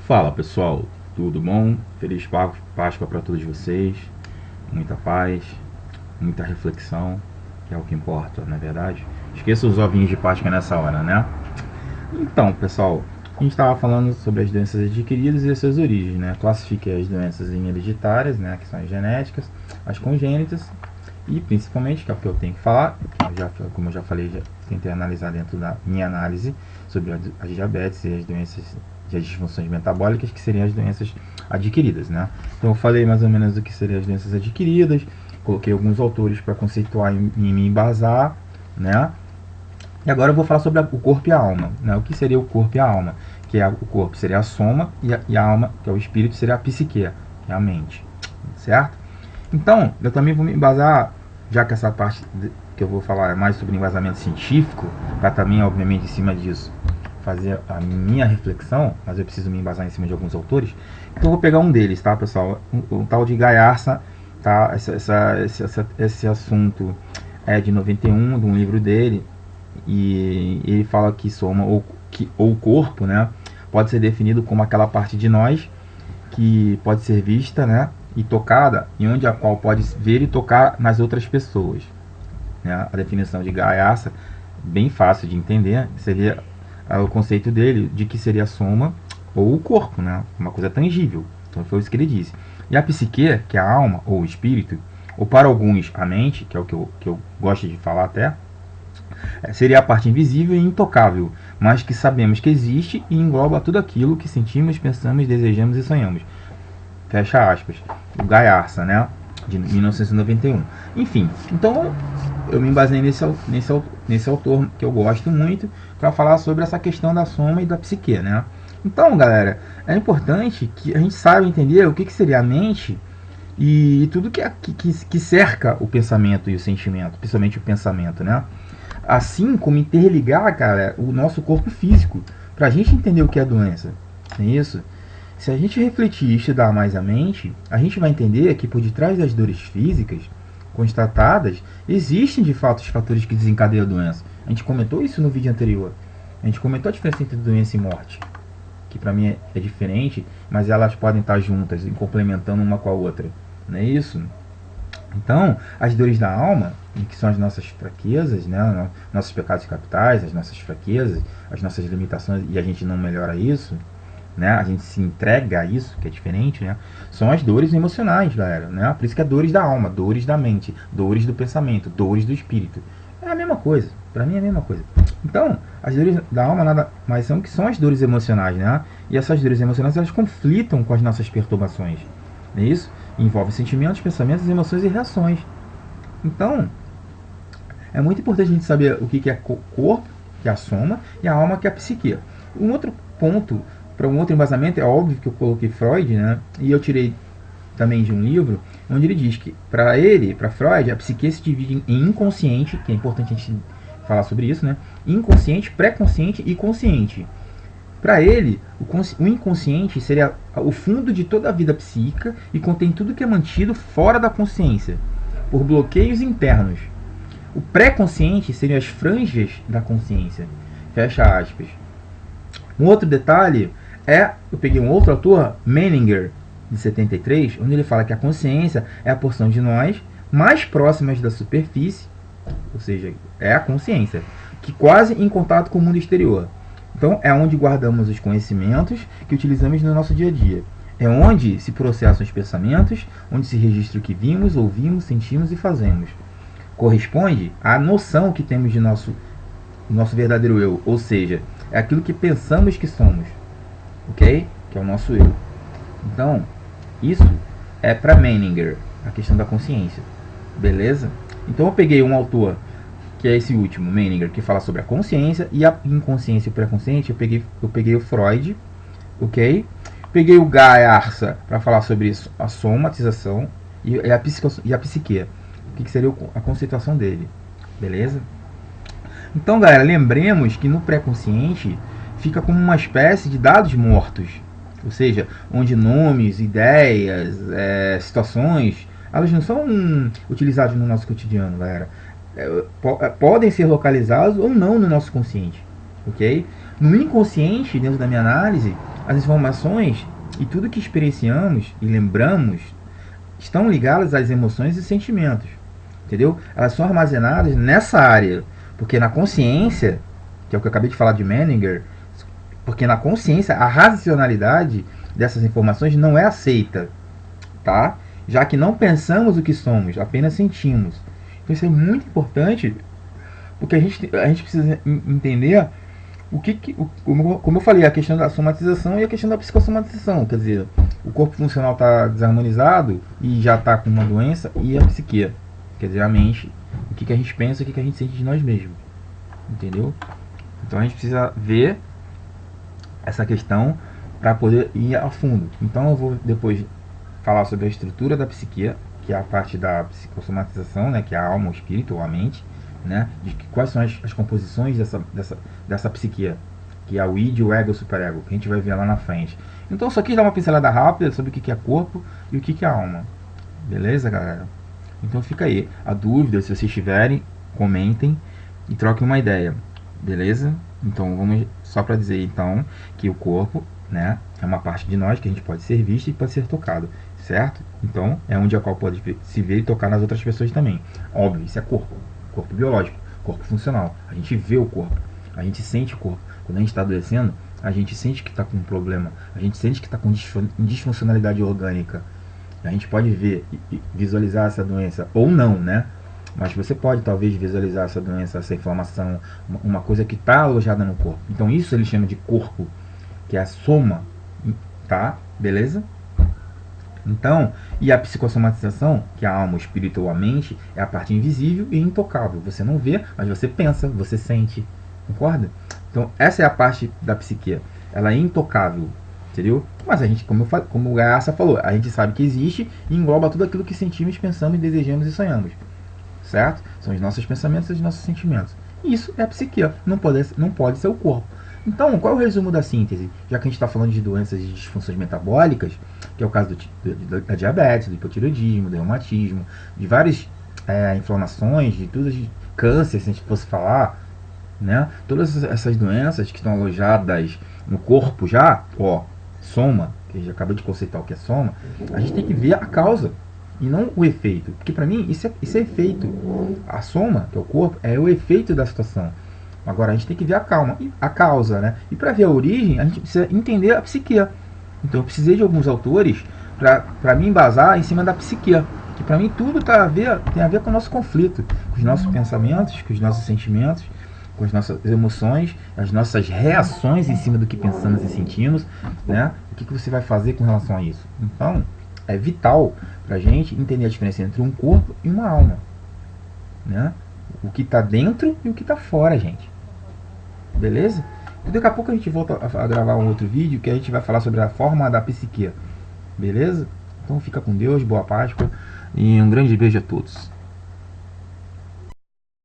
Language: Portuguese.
Fala pessoal, tudo bom? Feliz Páscoa para todos vocês, muita paz, muita reflexão, que é o que importa, não é verdade? Esqueça os ovinhos de Páscoa nessa hora, né? Então, pessoal, a gente estava falando sobre as doenças adquiridas e as suas origens, né? Classifiquei as doenças em hereditárias, né? Que são as genéticas, as congênitas e principalmente, que é o que eu tenho que falar, como eu já falei, já tentei analisar dentro da minha análise sobre as diabetes e as doenças e as disfunções metabólicas, que seriam as doenças adquiridas, né? Então eu falei mais ou menos do que seriam as doenças adquiridas, coloquei alguns autores para conceituar e me embasar, né? E agora eu vou falar sobre o corpo e a alma, né? O que seria o corpo e a alma? Que é o corpo seria a soma e a alma, que é o espírito, seria a psique, que é a mente, certo? Então, eu também vou me embasar, já que essa parte que eu vou falar é mais sobre embasamento científico, para também, obviamente, em cima disso, fazer a minha reflexão, mas eu preciso me embasar em cima de alguns autores. Então eu vou pegar um deles, tá, pessoal? O tal de Gaiarsa, tá? Esse assunto é de 91, de um livro dele, e ele fala que soma ou o corpo, né, pode ser definido como aquela parte de nós que pode ser vista, né, e tocada, e onde a qual pode ver e tocar nas outras pessoas, né? A definição de Gaiarsa, bem fácil de entender, seria o conceito dele de que seria a soma ou o corpo, né, uma coisa tangível. Então foi isso que ele disse. E a psique, que é a alma ou o espírito, ou para alguns a mente, que é o que eu gosto de falar até, seria a parte invisível e intocável, mas que sabemos que existe e engloba tudo aquilo que sentimos, pensamos, desejamos e sonhamos. Fecha aspas. O Gaiarsa, né? De 1991. Enfim, então eu me baseei nesse autor que eu gosto muito para falar sobre essa questão da soma e da psique, né? Então, galera, é importante que a gente saiba entender o que seria a mente e tudo que cerca o pensamento e o sentimento, principalmente o pensamento, né? Assim como interligar, cara, o nosso corpo físico, para a gente entender o que é doença. É isso? Se a gente refletir e estudar mais a mente, a gente vai entender que por detrás das dores físicas constatadas, existem de fato os fatores que desencadeiam a doença. A gente comentou isso no vídeo anterior. A gente comentou a diferença entre doença e morte, que para mim é diferente, mas elas podem estar juntas, complementando uma com a outra. Não é isso? Então, as dores da alma, que são as nossas fraquezas, né, nossos pecados capitais, as nossas fraquezas, as nossas limitações, e a gente não melhora isso, né, a gente se entrega a isso, que é diferente, né, são as dores emocionais, galera, né, por isso que é dores da alma, dores da mente, dores do pensamento, dores do espírito. É a mesma coisa, para mim é a mesma coisa. Então, as dores da alma nada mais são que são as dores emocionais, né, e essas dores emocionais, elas conflitam com as nossas perturbações, não é isso? Envolve sentimentos, pensamentos, emoções e reações. Então, é muito importante a gente saber o que é corpo, que é a soma, e a alma, que é a psique. Um outro ponto, para um outro embasamento, é óbvio que eu coloquei Freud, né? E eu tirei também de um livro, onde ele diz que, para Freud, a psique se divide em inconsciente, que é importante a gente falar sobre isso, né? Inconsciente, pré-consciente e consciente. Para ele, o inconsciente seria o fundo de toda a vida psíquica e contém tudo que é mantido fora da consciência, por bloqueios internos. O pré-consciente seriam as franjas da consciência. Fecha aspas. Um outro detalhe eu peguei um outro autor, Menninger, de 73, onde ele fala que a consciência é a porção de nós mais próximas da superfície, ou seja, é a consciência, que quase em contato com o mundo exterior. Então, é onde guardamos os conhecimentos que utilizamos no nosso dia a dia. É onde se processam os pensamentos, onde se registra o que vimos, ouvimos, sentimos e fazemos. Corresponde à noção que temos de nosso verdadeiro eu, ou seja, é aquilo que pensamos que somos, ok? Que é o nosso eu. Então, isso é para Menninger, a questão da consciência, beleza? Então, eu peguei um autor que é esse último, Menninger, que fala sobre a consciência e a inconsciência e o pré-consciente. Eu peguei o Freud, ok? Peguei o Gaiarsa para falar sobre isso, a somatização e a psique, o que seria a conceituação dele, beleza? Então, galera, lembremos que no pré-consciente fica como uma espécie de dados mortos, ou seja, onde nomes, ideias, situações, elas não são utilizadas no nosso cotidiano, galera. Podem ser localizados ou não no nosso consciente, ok? No inconsciente, dentro da minha análise, as informações e tudo que experienciamos e lembramos estão ligadas às emoções e sentimentos, entendeu? Elas são armazenadas nessa área, porque na consciência, que é o que eu acabei de falar de Menninger, porque na consciência a racionalidade dessas informações não é aceita, tá? Já que não pensamos o que somos, apenas sentimos. Então isso é muito importante, porque a gente precisa entender como eu falei, a questão da somatização e a questão da psicossomatização. Quer dizer, o corpo funcional está desarmonizado e já está com uma doença, e a psique, quer dizer, a mente, o que a gente pensa, o que a gente sente de nós mesmos. Entendeu? Então a gente precisa ver essa questão para poder ir a fundo. Então eu vou depois falar sobre a estrutura da psique, que é a parte da psicossomatização, né, que é a alma, o espírito ou a mente, né, de quais são as composições dessa psique, que é o id, o ego e o superego, que a gente vai ver lá na frente. Então só quis dar uma pincelada rápida sobre o que é corpo e o que é alma. Beleza, galera? Então fica aí. A dúvida, se vocês tiverem, comentem e troquem uma ideia. Beleza? Então vamos só para dizer então que o corpo, né, é uma parte de nós que a gente pode ser visto e pode ser tocado, certo? Então é onde a qual pode se ver e tocar nas outras pessoas também. Óbvio, isso é corpo biológico, corpo funcional. A gente vê o corpo, a gente sente o corpo. Quando a gente está adoecendo, a gente sente que está com um problema, a gente sente que está com disfuncionalidade orgânica. A gente pode ver e visualizar essa doença ou não, né? Mas você pode talvez visualizar essa doença, essa inflamação, uma coisa que está alojada no corpo. Então isso ele chama de corpo, que é a soma, tá? Beleza? Então, e a psicossomatização, que é a alma, o espírito ou a mente, é a parte invisível e intocável. Você não vê, mas você pensa, você sente. Concorda? Então, essa é a parte da psique. Ela é intocável, entendeu? Mas a gente, como o Gaça falou, a gente sabe que existe e engloba tudo aquilo que sentimos, pensamos, desejamos e sonhamos. Certo? São os nossos pensamentos e os nossos sentimentos. Isso é a psique. Não pode ser o corpo. Então, qual é o resumo da síntese? Já que a gente está falando de doenças e disfunções metabólicas, que é o caso da diabetes, do hipotireoidismo, do reumatismo, de várias inflamações, de tudo, de câncer, se a gente fosse falar, né? Todas essas doenças que estão alojadas no corpo já, soma, que a gente acabou de conceitar o que é soma, a gente tem que ver a causa e não o efeito, porque para mim isso é efeito. A soma, que é o corpo, é o efeito da situação. Agora a gente tem que ver a causa, né? E para ver a origem, a gente precisa entender a psique. Então eu precisei de alguns autores para me embasar em cima da psique, que para mim tudo tem a ver com o nosso conflito, com os nossos pensamentos, com os nossos sentimentos, com as nossas emoções, as nossas reações em cima do que pensamos e sentimos, né? O que você vai fazer com relação a isso? Então é vital para a gente entender a diferença entre um corpo e uma alma, né? O que está dentro e o que está fora, gente. Beleza? E daqui a pouco a gente volta a gravar um outro vídeo que a gente vai falar sobre a forma da psique. Beleza? Então fica com Deus, boa Páscoa e um grande beijo a todos.